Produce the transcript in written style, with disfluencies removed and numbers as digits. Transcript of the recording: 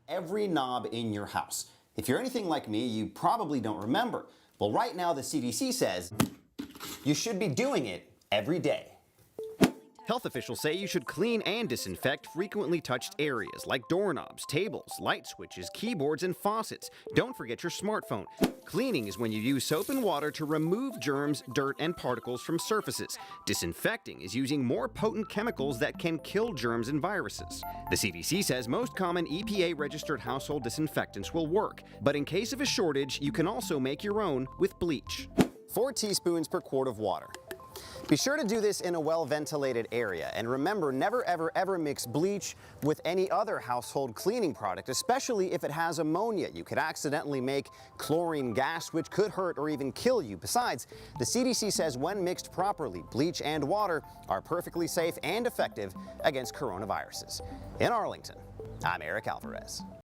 every knob in your house. If you're anything like me, you probably don't remember. Well, right now the CDC says you should be doing it every day. Health officials say you should clean and disinfect frequently touched areas like doorknobs, tables, light switches, keyboards, and faucets. Don't forget your smartphone. Cleaning is when you use soap and water to remove germs, dirt, and particles from surfaces. Disinfecting is using more potent chemicals that can kill germs and viruses. The CDC says most common EPA-registered household disinfectants will work, but in case of a shortage, you can also make your own with bleach. 4 teaspoons per quart of water. Be sure to do this in a well-ventilated area, and remember, never ever mix bleach with any other household cleaning product, especially if it has ammonia. You could accidentally make chlorine gas, which could hurt or even kill you. Besides, the CDC says when mixed properly, bleach and water are perfectly safe and effective against coronaviruses. In Arlington, I'm Eric Alvarez.